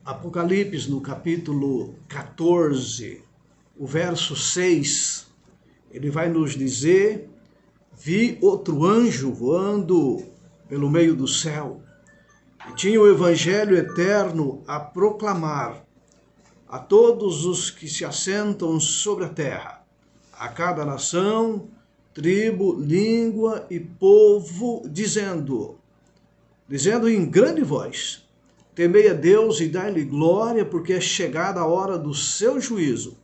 Apocalipse, no capítulo 14, o verso 6, ele vai nos dizer: vi outro anjo voando pelo meio do céu, e tinha o evangelho eterno a proclamar a todos os que se assentam sobre a terra, a cada nação, tribo, língua e povo, dizendo em grande voz: temei a Deus e dai-lhe glória, porque é chegada a hora do seu juízo.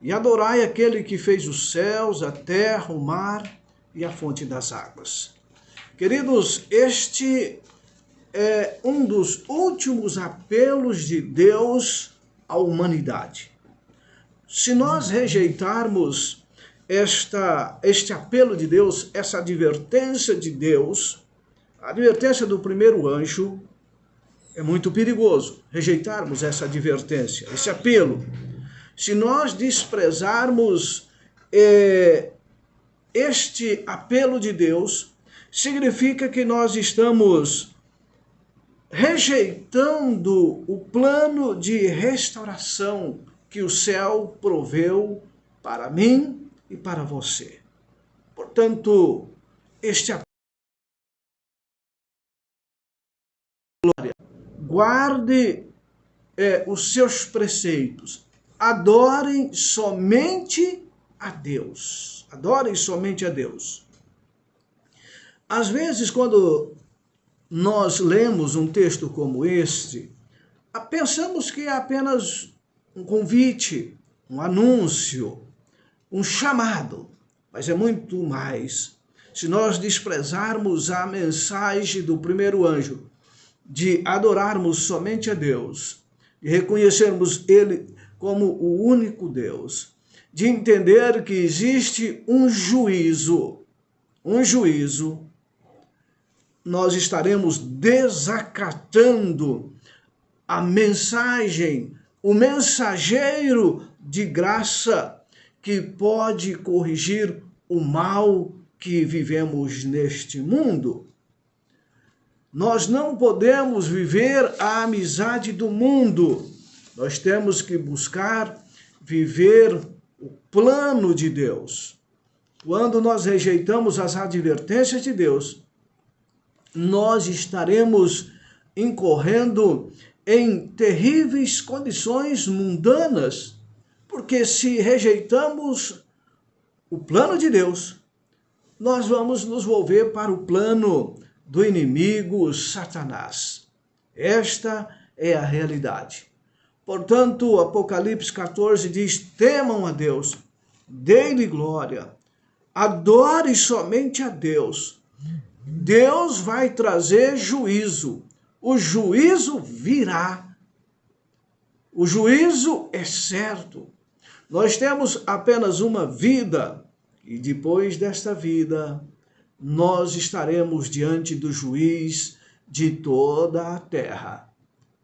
E adorai aquele que fez os céus, a terra, o mar e a fonte das águas. Queridos, este é um dos últimos apelos de Deus à humanidade. Se nós rejeitarmos este apelo de Deus, essa advertência de Deus, a advertência do primeiro anjo, é muito perigoso rejeitarmos essa advertência, esse apelo. Se nós desprezarmos este apelo de Deus, significa que nós estamos rejeitando o plano de restauração que o céu proveu para mim e para você. Portanto, este apelo, guarde os seus preceitos, adorem somente a Deus. Adorem somente a Deus. Às vezes, quando nós lemos um texto como este, pensamos que é apenas um convite, um anúncio, um chamado, mas é muito mais. Se nós desprezarmos a mensagem do primeiro anjo, de adorarmos somente a Deus, de reconhecermos Ele como o único Deus, de entender que existe um juízo, nós estaremos desacatando a mensagem, o mensageiro de graça que pode corrigir o mal que vivemos neste mundo. Nós não podemos viver a amizade do mundo. Nós temos que buscar viver o plano de Deus. Quando nós rejeitamos as advertências de Deus, nós estaremos incorrendo em terríveis condições mundanas, porque se rejeitamos o plano de Deus, nós vamos nos volver para o plano do inimigo Satanás. Esta é a realidade. Portanto, Apocalipse 14 diz: temam a Deus, dê-lhe glória, adore somente a Deus. Deus vai trazer juízo. O juízo virá. O juízo é certo. Nós temos apenas uma vida, e depois desta vida, nós estaremos diante do juiz de toda a terra.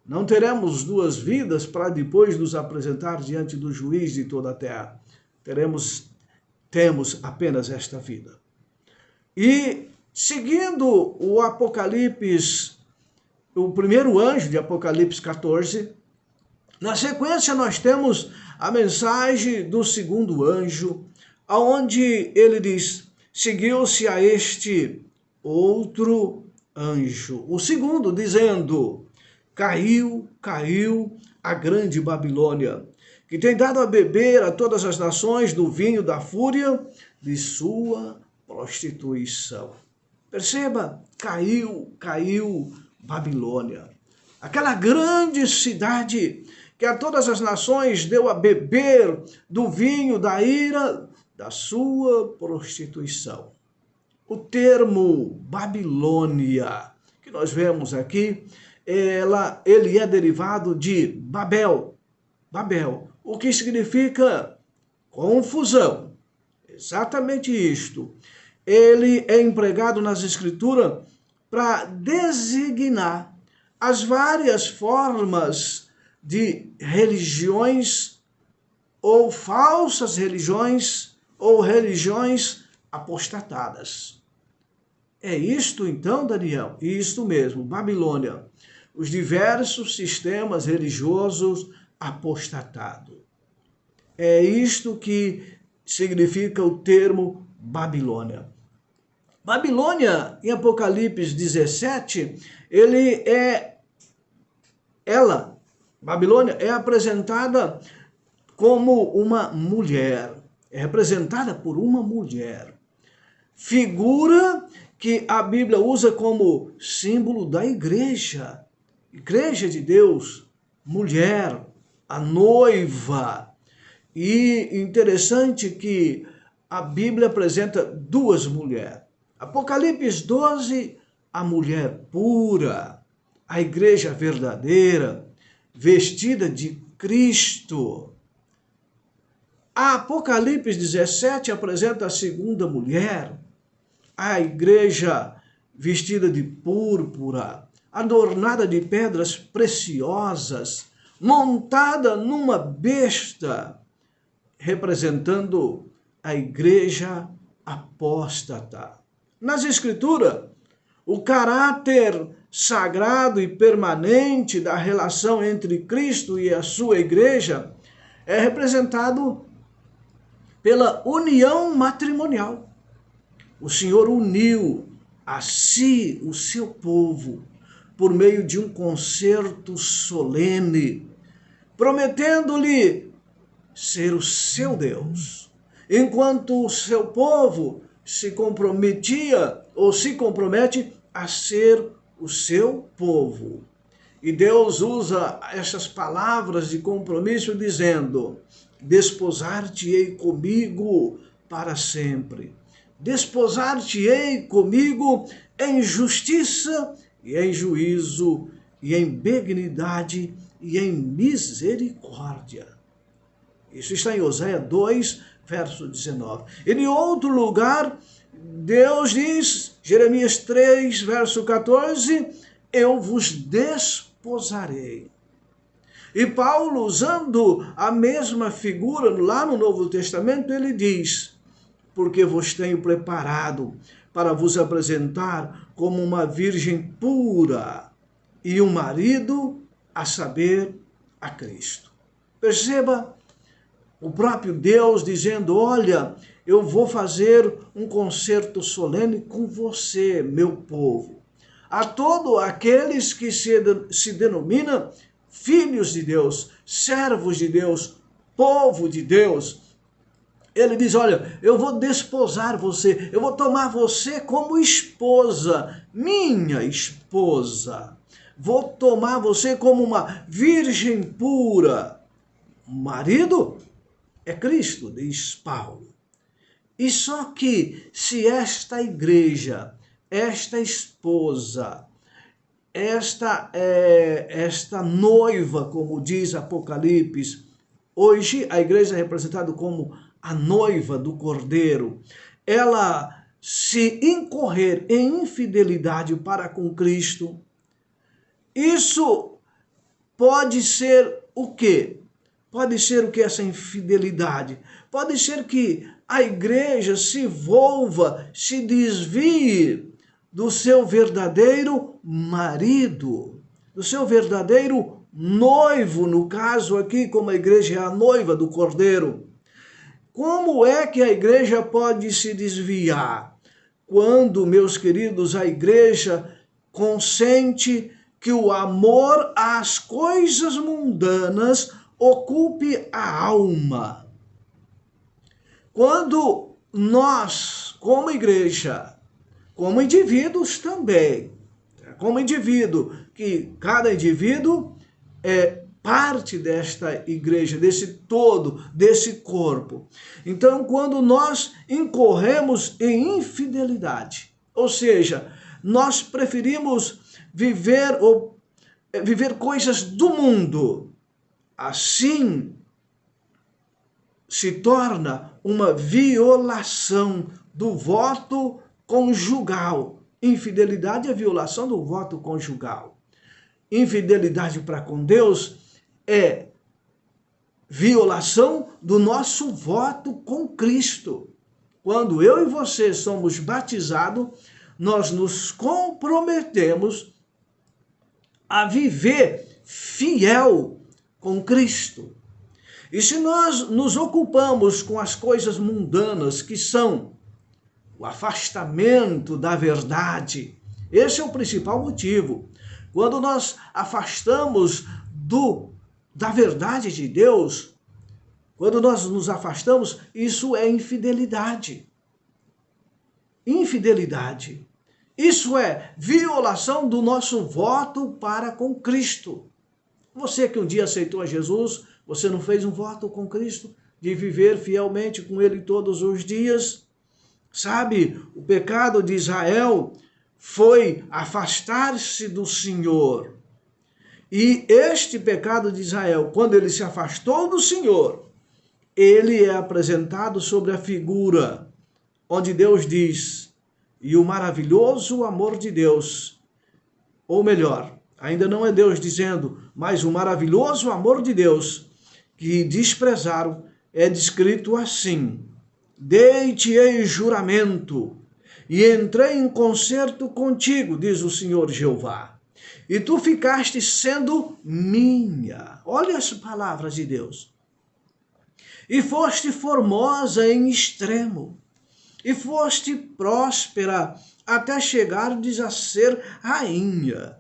Não teremos duas vidas para depois nos apresentar diante do juiz de toda a terra. Temos apenas esta vida. E seguindo o Apocalipse, o primeiro anjo de Apocalipse 14, na sequência nós temos a mensagem do segundo anjo, onde ele diz: seguiu-se a este outro anjo, o segundo, dizendo: caiu a grande Babilônia, que tem dado a beber a todas as nações do vinho da fúria de sua prostituição. Perceba, caiu Babilônia, aquela grande cidade que a todas as nações deu a beber do vinho da ira da sua prostituição. O termo Babilônia, que nós vemos aqui, ele é derivado de Babel, o que significa confusão. Exatamente isto. Ele é empregado nas Escrituras para designar as várias formas de religiões ou falsas religiões ou religiões apostatadas. É isto então, Daniel? Isto mesmo, Babilônia. os diversos sistemas religiosos apostatados. É isto que significa o termo Babilônia. Babilônia, em Apocalipse 17, Babilônia é apresentada como uma mulher, é representada por uma mulher. Figura que a Bíblia usa como símbolo da igreja de Deus, mulher, a noiva. E interessante que a Bíblia apresenta duas mulheres. Apocalipse 12, a mulher pura, a igreja verdadeira, vestida de Cristo. A Apocalipse 17 apresenta a segunda mulher, a igreja vestida de púrpura, adornada de pedras preciosas, montada numa besta, representando a igreja apóstata. Nas Escrituras, o caráter sagrado e permanente da relação entre Cristo e a sua igreja é representado pela união matrimonial. O Senhor uniu a si o seu povo por meio de um concerto solene, prometendo-lhe ser o seu Deus, enquanto o seu povo se comprometia ou se compromete a ser o seu povo. E Deus usa essas palavras de compromisso dizendo: desposar-te-ei comigo para sempre. Desposar-te-ei comigo em justiça e em juízo, e em benignidade e em misericórdia. Isso está em Oséias 2, verso 19. E em outro lugar, Deus diz, Jeremias 3, verso 14, eu vos desposarei. E Paulo, usando a mesma figura lá no Novo Testamento, ele diz, porque vos tenho preparado para vos apresentar como uma virgem pura e um marido, a saber, a Cristo. Perceba o próprio Deus dizendo, olha, eu vou fazer um concerto solene com você, meu povo. A todos aqueles que se denominam filhos de Deus, servos de Deus, povo de Deus, ele diz, olha, eu vou desposar você, eu vou tomar você como esposa, minha esposa. Vou tomar você como uma virgem pura. Marido é Cristo, diz Paulo. E só que se esta igreja, esta esposa, esta noiva, como diz Apocalipse, hoje a igreja é representada como a noiva do Cordeiro, ela se incorrer em infidelidade para com Cristo, isso pode ser o quê? Pode ser o que essa infidelidade? Pode ser que a igreja se volva, se desvie do seu verdadeiro marido, do seu verdadeiro noivo, no caso aqui, como a igreja é a noiva do Cordeiro. Como é que a igreja pode se desviar? Quando, meus queridos, a igreja consente que o amor às coisas mundanas ocupe a alma. Quando nós, como igreja, como indivíduos também, como indivíduo, que cada indivíduo é parte desta igreja, desse todo, desse corpo. Então, quando nós incorremos em infidelidade, ou seja, nós preferimos viver coisas do mundo, assim se torna uma violação do voto conjugal. Infidelidade é violação do voto conjugal. Infidelidade para com Deus é violação do nosso voto com Cristo. Quando eu e você somos batizados, nós nos comprometemos a viver fiel com Cristo. E se nós nos ocupamos com as coisas mundanas, que são o afastamento da verdade, esse é o principal motivo. Quando nós afastamos da verdade de Deus, quando nós nos afastamos, isso é infidelidade. Infidelidade. Isso é violação do nosso voto para com Cristo. Você que um dia aceitou a Jesus, você não fez um voto com Cristo de viver fielmente com Ele todos os dias? Sabe, o pecado de Israel foi afastar-se do Senhor. E este pecado de Israel, quando ele se afastou do Senhor, ele é apresentado sobre a figura onde Deus diz, e o maravilhoso amor de Deus, ou melhor, ainda não é Deus dizendo, mas o maravilhoso amor de Deus, que desprezaram, é descrito assim: dei-te-ei juramento, e entrei em concerto contigo, diz o Senhor Jeová, e tu ficaste sendo minha. Olha as palavras de Deus. E foste formosa em extremo, e foste próspera, até chegares a ser rainha.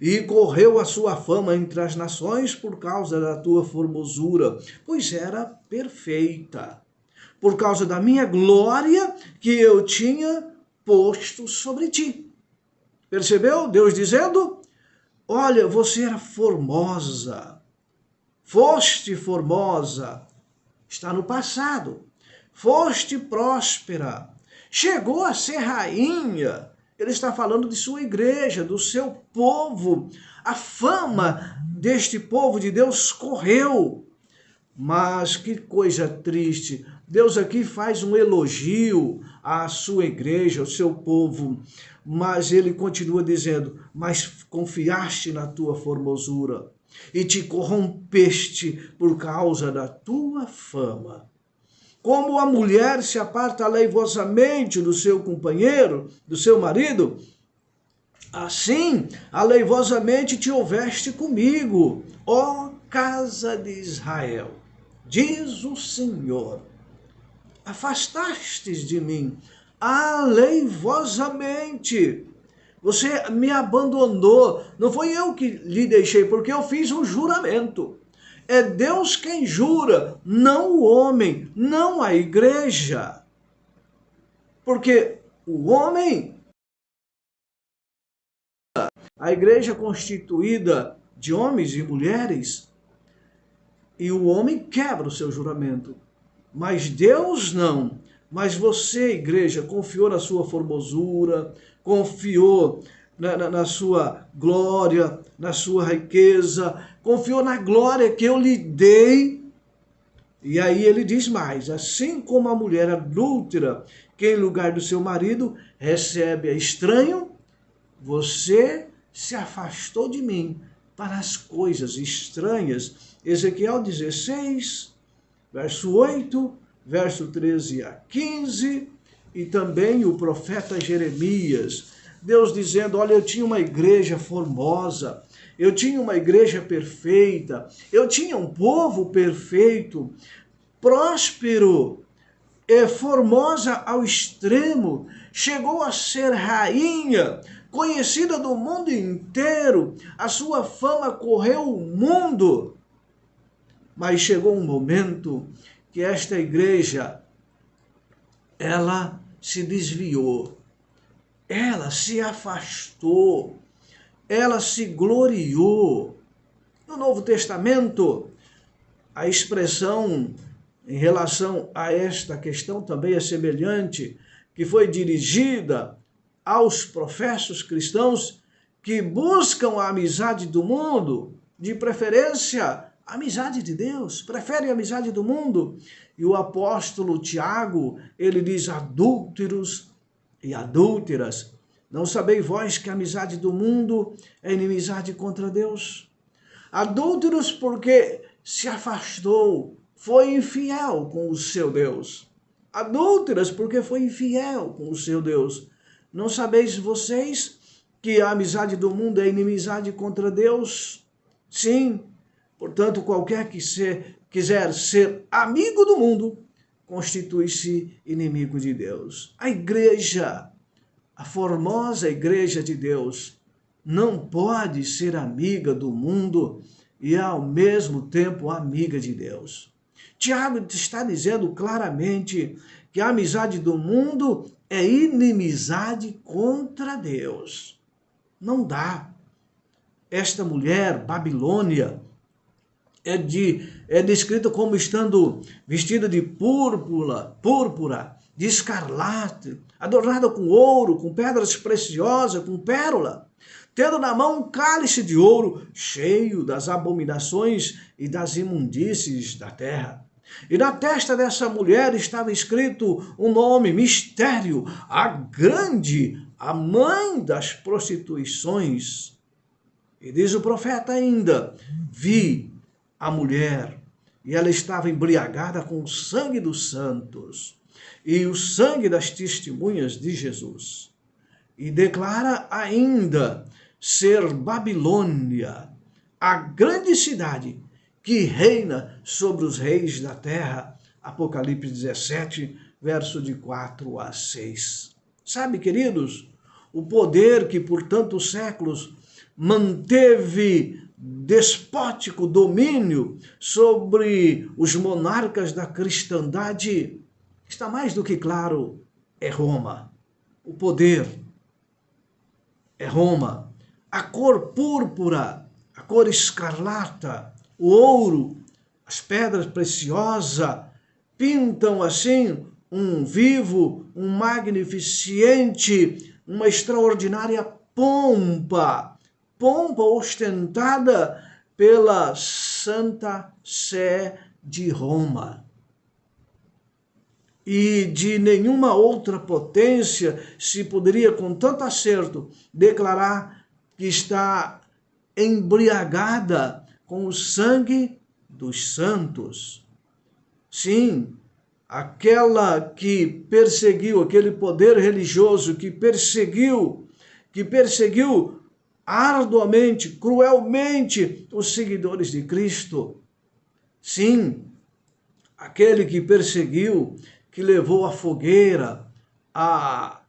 E correu a sua fama entre as nações por causa da tua formosura, pois era perfeita, por causa da minha glória que eu tinha posto sobre ti. Percebeu? Deus dizendo, olha, você era formosa, foste formosa, está no passado, foste próspera, chegou a ser rainha. Ele está falando de sua igreja, do seu povo. A fama deste povo de Deus correu. Mas que coisa triste. Deus aqui faz um elogio à sua igreja, ao seu povo. Mas ele continua dizendo, mas confiaste na tua formosura e te corrompeste por causa da tua fama. Como a mulher se aparta aleivosamente do seu companheiro, do seu marido, assim aleivosamente te houveste comigo, ó casa de Israel, diz o Senhor. Afastastes de mim aleivosamente. Você me abandonou, não foi eu que lhe deixei, porque eu fiz um juramento. É Deus quem jura, não o homem, não a igreja. Porque o homem, a igreja constituída de homens e mulheres, e o homem quebra o seu juramento. Mas Deus não. Mas você, igreja, confiou na sua formosura, confiou na sua glória, na sua riqueza, confiou na glória que eu lhe dei. E aí ele diz mais, assim como a mulher adúltera, que em lugar do seu marido recebe a estranho, você se afastou de mim para as coisas estranhas. Ezequiel 16, verso 8, verso 13 a 15, e também o profeta Jeremias, Deus dizendo, olha, eu tinha uma igreja formosa, eu tinha uma igreja perfeita, eu tinha um povo perfeito, próspero, formosa ao extremo, chegou a ser rainha, conhecida do mundo inteiro, a sua fama correu o mundo. Mas chegou um momento que esta igreja, ela se desviou, ela se afastou, ela se gloriou. No Novo Testamento, a expressão em relação a esta questão também é semelhante, que foi dirigida aos professos cristãos que buscam a amizade do mundo, de preferência a amizade de Deus, preferem a amizade do mundo. E o apóstolo Tiago, ele diz, adúlteros e adúlteras, não sabeis vós que a amizade do mundo é inimizade contra Deus? Adúlteros porque se afastou, foi infiel com o seu Deus. Adúlteras porque foi infiel com o seu Deus. Não sabeis vocês que a amizade do mundo é inimizade contra Deus? Sim. Portanto, qualquer que quiser ser amigo do mundo, constitui-se inimigo de Deus. A igreja, a formosa igreja de Deus, não pode ser amiga do mundo e ao mesmo tempo amiga de Deus. Tiago está dizendo claramente que a amizade do mundo é inimizade contra Deus. Não dá. Esta mulher, Babilônia, é descrita como estando vestida de púrpura, de escarlate, adornada com ouro, com pedras preciosas, com pérola, tendo na mão um cálice de ouro cheio das abominações e das imundícies da terra. E na testa dessa mulher estava escrito um nome, mistério, a grande, a mãe das prostituições. E diz o profeta ainda, vi a mulher, e ela estava embriagada com o sangue dos santos e o sangue das testemunhas de Jesus. E declara ainda ser Babilônia, a grande cidade que reina sobre os reis da terra. Apocalipse 17, verso de 4 a 6. Sabe, queridos, o poder que por tantos séculos manteve despótico domínio sobre os monarcas da cristandade, está mais do que claro, é Roma. O poder é Roma. A cor púrpura, a cor escarlata, o ouro, as pedras preciosas, pintam assim um vivo, um magnificente, uma extraordinária pompa ostentada pela Santa Sé de Roma. E de nenhuma outra potência se poderia com tanto acerto declarar que está embriagada com o sangue dos santos. Sim, aquela que perseguiu, aquele poder religioso que perseguiu arduamente, cruelmente os seguidores de Cristo. Sim, aquele que perseguiu, que levou à fogueira, à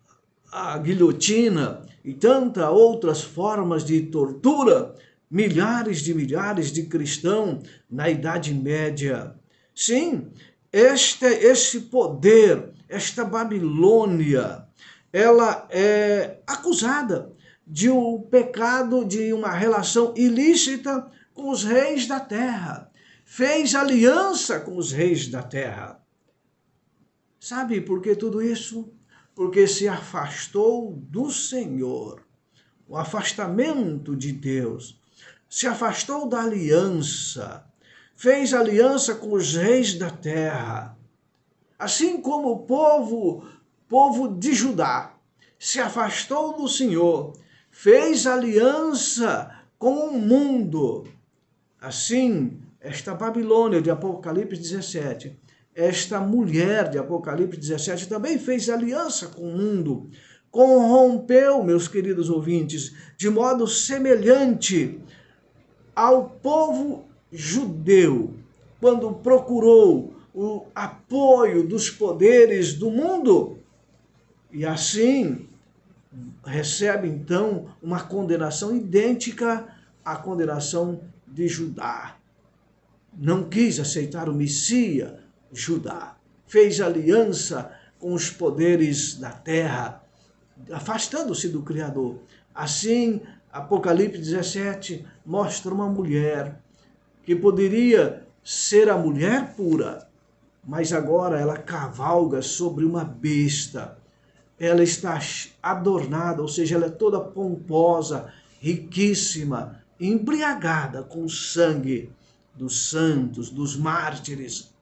guilhotina e tantas outras formas de tortura, milhares de cristãos na Idade Média. Sim, esse poder, esta Babilônia, ela é acusada de um pecado, de uma relação ilícita com os reis da terra. Fez aliança com os reis da terra. Sabe por que tudo isso? Porque se afastou do Senhor. O afastamento de Deus. Se afastou da aliança. Fez aliança com os reis da terra. Assim como o povo de Judá se afastou do Senhor, fez aliança com o mundo. Assim, esta Babilônia de Apocalipse 17, esta mulher de Apocalipse 17 também fez aliança com o mundo, corrompeu, meus queridos ouvintes, de modo semelhante ao povo judeu, quando procurou o apoio dos poderes do mundo. E assim recebe então uma condenação idêntica à condenação de Judá. Não quis aceitar o Messias, Judá. Fez aliança com os poderes da terra, afastando-se do Criador. Assim, Apocalipse 17 mostra uma mulher que poderia ser a mulher pura, mas agora ela cavalga sobre uma besta. Ela está adornada, ou seja, ela é toda pomposa, riquíssima, embriagada com o sangue dos santos, dos mártires.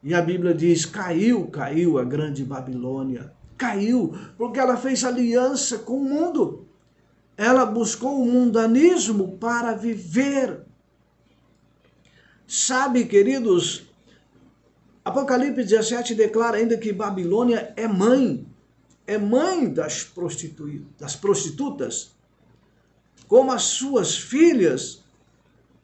E a Bíblia diz, caiu a grande Babilônia. Caiu, porque ela fez aliança com o mundo. Ela buscou o mundanismo para viver. Sabe, queridos, Apocalipse 17 declara ainda que Babilônia é mãe. é mãe das prostitutas, como as suas filhas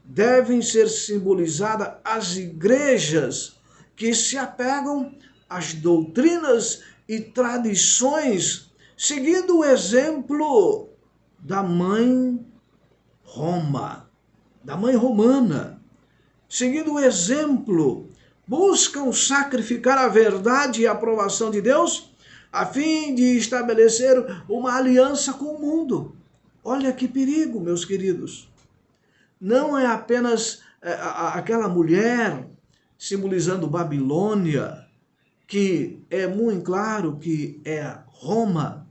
devem ser simbolizadas as igrejas que se apegam às doutrinas e tradições, seguindo o exemplo da mãe Roma, da mãe romana. Seguindo o exemplo, buscam sacrificar a verdade e a aprovação de Deus a fim de estabelecer uma aliança com o mundo. Olha que perigo, meus queridos. Não é apenas aquela mulher simbolizando Babilônia, que é muito claro que é Roma.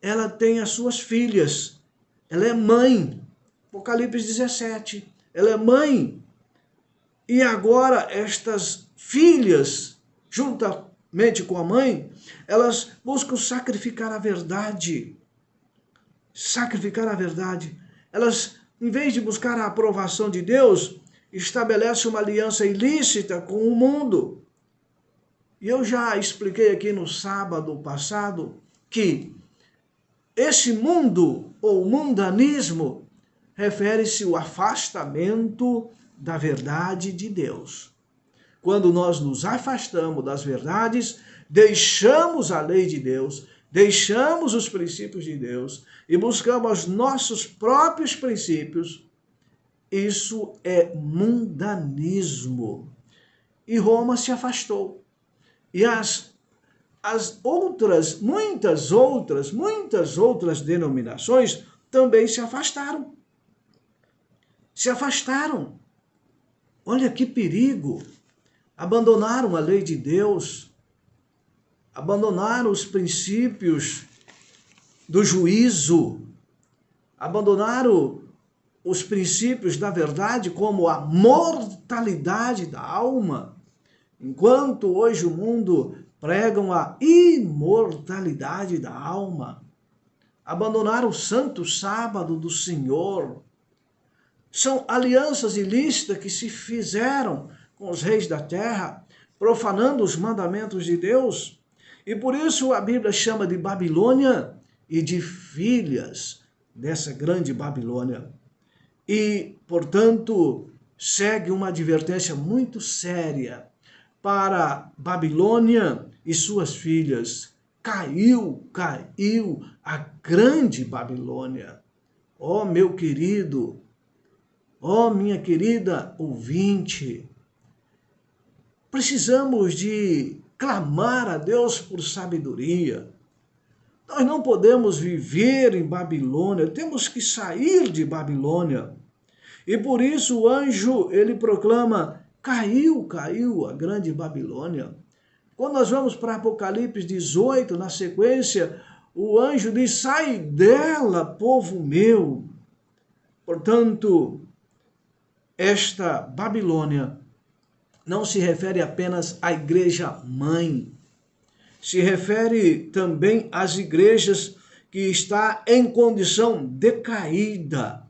Ela tem as suas filhas. Ela é mãe. Apocalipse 17. Ela é mãe. E agora estas filhas, juntamente com a mãe, elas buscam sacrificar a verdade. Sacrificar a verdade. Elas, em vez de buscar a aprovação de Deus, estabelecem uma aliança ilícita com o mundo. E eu já expliquei aqui no sábado passado que esse mundo, ou mundanismo, refere-se ao afastamento da verdade de Deus. Quando nós nos afastamos das verdades, deixamos a lei de Deus, deixamos os princípios de Deus e buscamos nossos próprios princípios, isso é mundanismo. E Roma se afastou. E as outras, muitas outras denominações também se afastaram. Se afastaram. Olha que perigo. Abandonaram a lei de Deus, abandonaram os princípios do juízo, abandonaram os princípios da verdade, como a mortalidade da alma, enquanto hoje o mundo pregam a imortalidade da alma. Abandonaram o santo sábado do Senhor. São alianças ilícitas que se fizeram com os reis da terra, profanando os mandamentos de Deus. E por isso a Bíblia chama de Babilônia e de filhas dessa grande Babilônia. E, portanto, segue uma advertência muito séria para Babilônia e suas filhas. Caiu a grande Babilônia. Ó meu querido, ó minha querida ouvinte, precisamos de clamar a Deus por sabedoria. Nós não podemos viver em Babilônia, temos que sair de Babilônia. E por isso o anjo, ele proclama, caiu a grande Babilônia. Quando nós vamos para Apocalipse 18, na sequência, o anjo diz, sai dela, povo meu. Portanto, esta Babilônia não se refere apenas à igreja mãe, se refere também às igrejas que está em condição decaída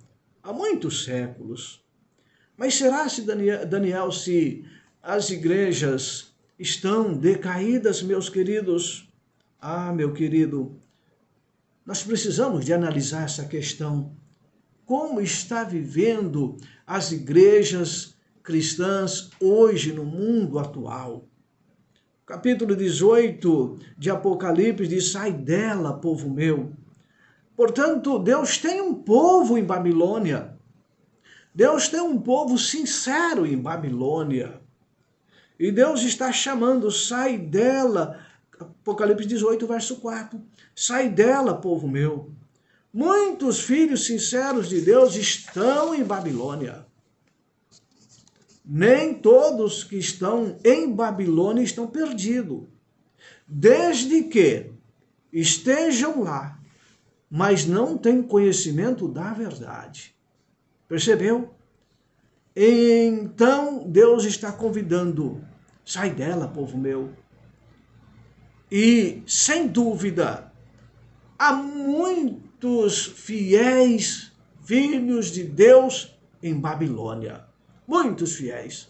há muitos séculos. Mas será, Daniel, se as igrejas estão decaídas, meus queridos? Ah, meu querido, nós precisamos de analisar essa questão. Como está vivendo as igrejas cristãs hoje no mundo atual? Capítulo 18 de Apocalipse diz, sai dela, povo meu. Portanto, Deus tem um povo em Babilônia. Deus tem um povo sincero em Babilônia. E Deus está chamando, sai dela. Apocalipse 18, verso 4. Sai dela, povo meu. Muitos filhos sinceros de Deus estão em Babilônia. Nem todos que estão em Babilônia estão perdidos. Desde que estejam lá, mas não têm conhecimento da verdade. Percebeu? Então Deus está convidando, sai dela, povo meu. E, sem dúvida, há muitos fiéis filhos de Deus em Babilônia. Muitos fiéis.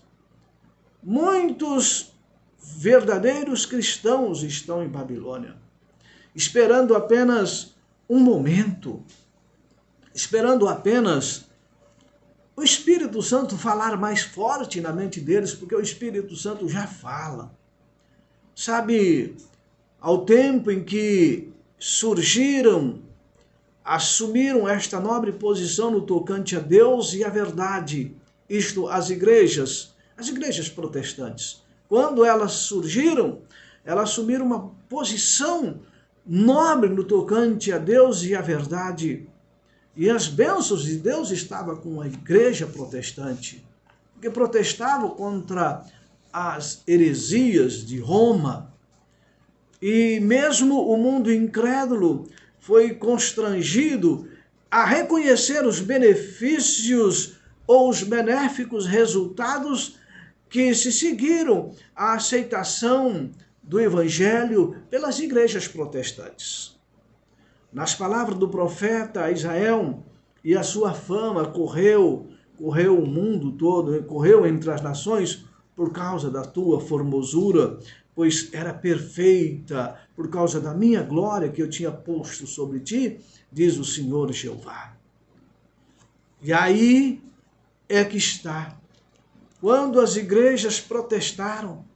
Muitos verdadeiros cristãos estão em Babilônia. esperando apenas um momento, esperando apenas o Espírito Santo falar mais forte na mente deles, porque o Espírito Santo já fala. Sabe, ao tempo em que surgiram, assumiram esta nobre posição no tocante a Deus e a verdade, isto, as igrejas protestantes, quando elas surgiram, elas assumiram uma posição nobre no tocante a Deus e a verdade. E as bênçãos de Deus estavam com a igreja protestante, que protestava contra as heresias de Roma. E mesmo o mundo incrédulo foi constrangido a reconhecer os benefícios ou os benéficos resultados que se seguiram à aceitação do Evangelho pelas igrejas protestantes. Nas palavras do profeta Israel, e a sua fama correu o mundo todo, correu entre as nações por causa da tua formosura, pois era perfeita por causa da minha glória que eu tinha posto sobre ti, diz o Senhor Jeová. E aí é que está. Quando as igrejas protestaram,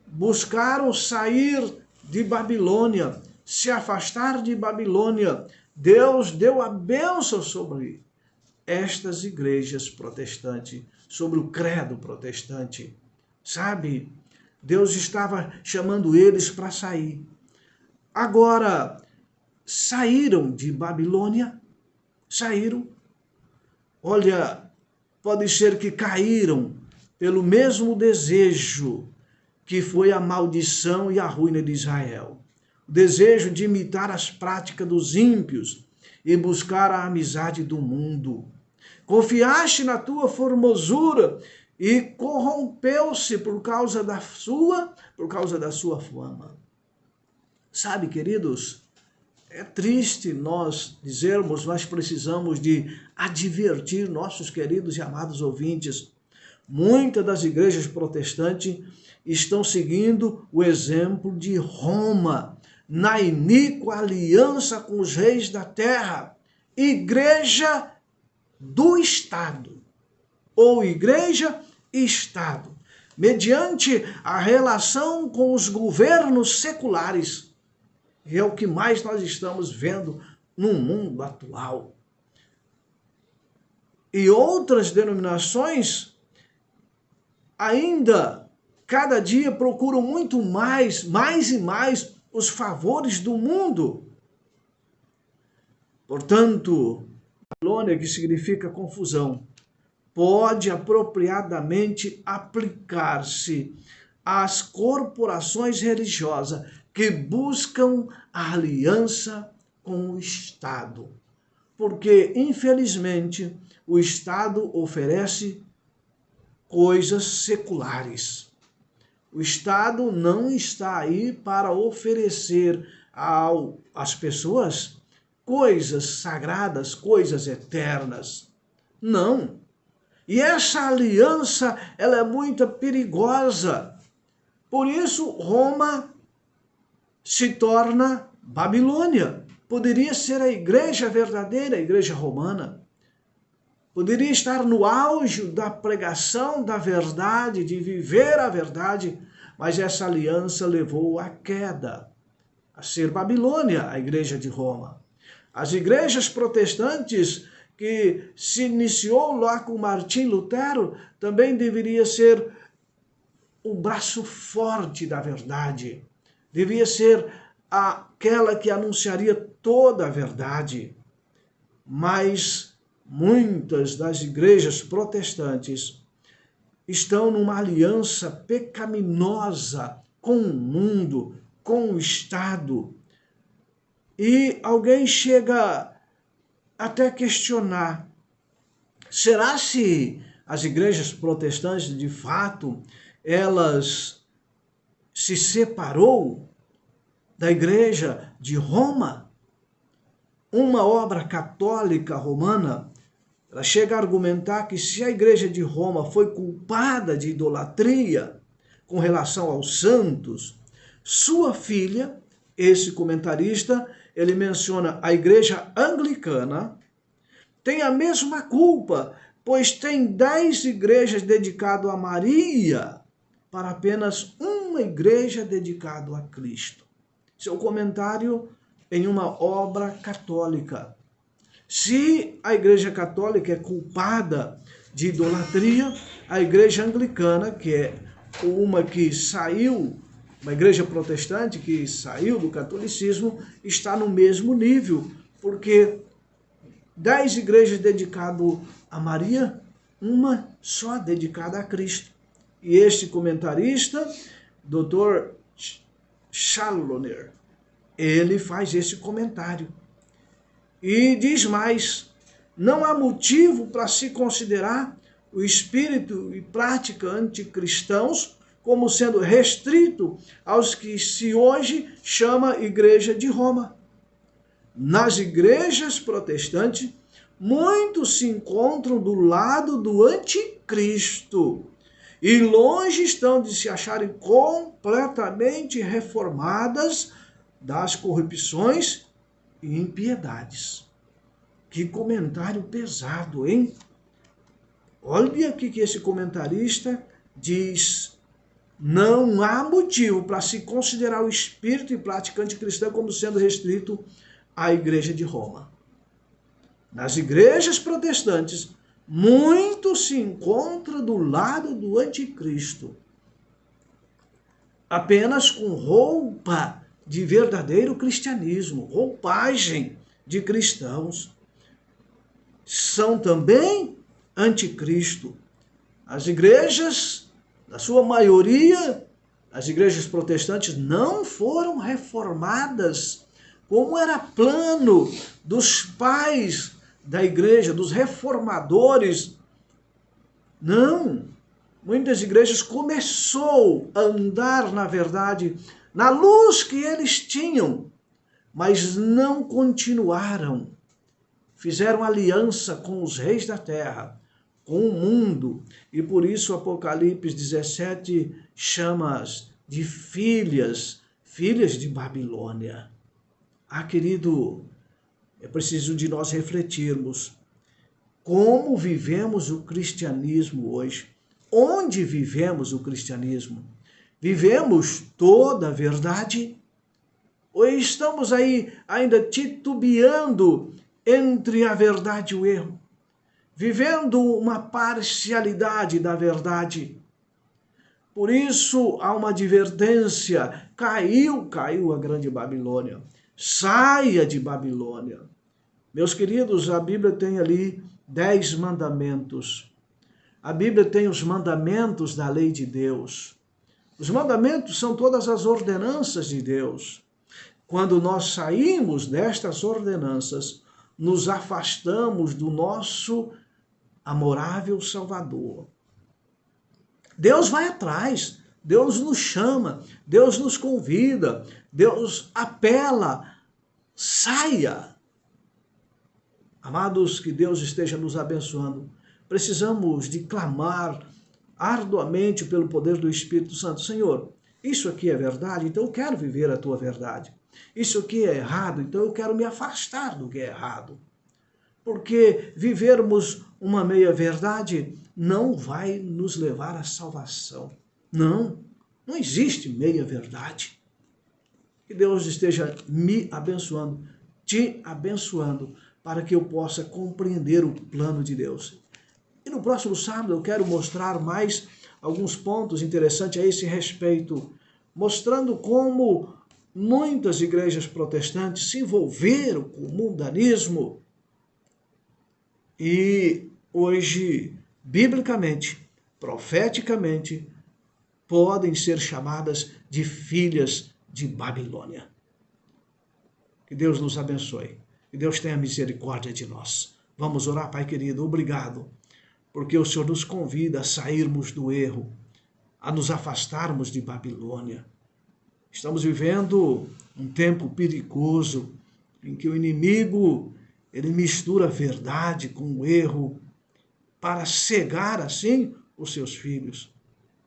buscaram sair de Babilônia, se afastar de Babilônia, Deus deu a bênção sobre estas igrejas protestantes, sobre o credo protestante. Sabe, Deus estava chamando eles para sair. Agora, saíram de Babilônia? Saíram. Olha, pode ser que caíram pelo mesmo desejo que foi a maldição e a ruína de Israel. O desejo de imitar as práticas dos ímpios e buscar a amizade do mundo. Confiaste na tua formosura e corrompeu-se por causa da sua fama. Sabe, queridos, é triste nós dizermos, mas precisamos de advertir nossos queridos e amados ouvintes. Muitas das igrejas protestantes estão seguindo o exemplo de Roma, na iníqua aliança com os reis da terra, igreja do Estado, ou igreja e Estado, mediante a relação com os governos seculares. É o que mais nós estamos vendo no mundo atual. E outras denominações ainda, cada dia, procuram muito mais e mais, os favores do mundo. Portanto, Babilônia, que significa confusão, pode apropriadamente aplicar-se às corporações religiosas que buscam a aliança com o Estado. Porque, infelizmente, o Estado oferece coisas seculares. O Estado não está aí para oferecer às pessoas coisas sagradas, coisas eternas. Não. E essa aliança, ela é muito perigosa. Por isso, Roma se torna Babilônia. Poderia ser a igreja verdadeira, a igreja romana. Poderia estar no auge da pregação da verdade, de viver a verdade, mas essa aliança levou à queda, a ser Babilônia, a igreja de Roma. As igrejas protestantes, que se iniciou lá com Martim Lutero, também deveria ser o braço forte da verdade. Devia ser aquela que anunciaria toda a verdade. Mas muitas das igrejas protestantes estão numa aliança pecaminosa com o mundo, com o Estado. E alguém chega até questionar, será se as igrejas protestantes, de fato, elas se separou da igreja de Roma? Uma obra católica romana, ela chega a argumentar que se a igreja de Roma foi culpada de idolatria com relação aos santos, sua filha Esse comentarista, ele menciona a igreja anglicana, tem a mesma culpa, pois tem 10 igrejas dedicadas a Maria, para apenas uma igreja dedicada a Cristo. Seu comentário em uma obra católica. Se a igreja católica é culpada de idolatria, a igreja anglicana, que é uma que saiu, uma igreja protestante que saiu do catolicismo, está no mesmo nível, porque 10 igrejas dedicadas a Maria, uma só dedicada a Cristo. E este comentarista, Dr. Challoner, ele faz esse comentário. E diz mais, não há motivo para se considerar o espírito e prática anticristãos como sendo restrito aos que se hoje chama Igreja de Roma. Nas igrejas protestantes, muitos se encontram do lado do anticristo e longe estão de se acharem completamente reformadas das corrupções e impiedades. Que comentário pesado, hein? Olha aqui que esse comentarista diz: não há motivo para se considerar o espírito e prática anticristã como sendo restrito à Igreja de Roma. Nas igrejas protestantes, muito se encontra do lado do anticristo, apenas com roupa de verdadeiro cristianismo, roupagem de cristãos. São também anticristo. As igrejas, na sua maioria, as igrejas protestantes não foram reformadas como era plano dos pais da igreja, dos reformadores. Não, muitas igrejas começou a andar na verdade, na luz que eles tinham, mas não continuaram. Fizeram aliança com os reis da terra, com o mundo, e por isso Apocalipse 17 chama-as de filhas de Babilônia. Ah, querido, é preciso de nós refletirmos como vivemos o cristianismo hoje. Onde vivemos o cristianismo? Vivemos toda a verdade? Ou estamos aí ainda titubeando entre a verdade e o erro? Vivendo uma parcialidade da verdade. Por isso há uma advertência: caiu a grande Babilônia. Saia de Babilônia. Meus queridos, a Bíblia tem ali 10 mandamentos. A Bíblia tem os mandamentos da lei de Deus. Os mandamentos são todas as ordenanças de Deus. Quando nós saímos destas ordenanças, nos afastamos do nosso amorável Salvador. Deus vai atrás, Deus nos chama, Deus nos convida, Deus apela, saia. Amados, que Deus esteja nos abençoando. Precisamos de clamar arduamente pelo poder do Espírito Santo. Senhor, isso aqui é verdade, então eu quero viver a tua verdade. Isso aqui é errado, então eu quero me afastar do que é errado. Porque vivermos uma meia-verdade não vai nos levar à salvação. Não existe meia-verdade. Que Deus esteja me abençoando, te abençoando, para que eu possa compreender o plano de Deus. E no próximo sábado eu quero mostrar mais alguns pontos interessantes a esse respeito, mostrando como muitas igrejas protestantes se envolveram com o mundanismo e hoje, biblicamente, profeticamente, podem ser chamadas de filhas de Babilônia. Que Deus nos abençoe. Que Deus tenha misericórdia de nós. Vamos orar, Pai querido. Obrigado, porque o Senhor nos convida a sairmos do erro, a nos afastarmos de Babilônia. Estamos vivendo um tempo perigoso, em que o inimigo, ele mistura a verdade com o erro, para cegar assim os seus filhos.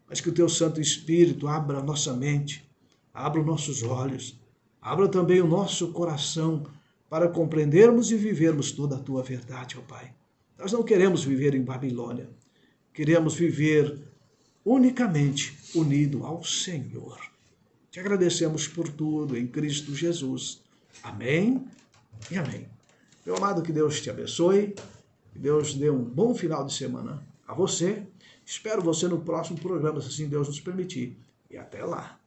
Mas que o teu Santo Espírito abra a nossa mente, abra os nossos olhos, Abra também o nosso coração para compreendermos e vivermos toda a tua verdade, ó Pai. Nós não queremos viver em Babilônia. Queremos viver unicamente unido ao Senhor. Te agradecemos por tudo em Cristo Jesus. Amém e amém. Meu amado, que Deus te abençoe. Que Deus dê um bom final de semana a você. Espero você no próximo programa, se assim Deus nos permitir. E até lá.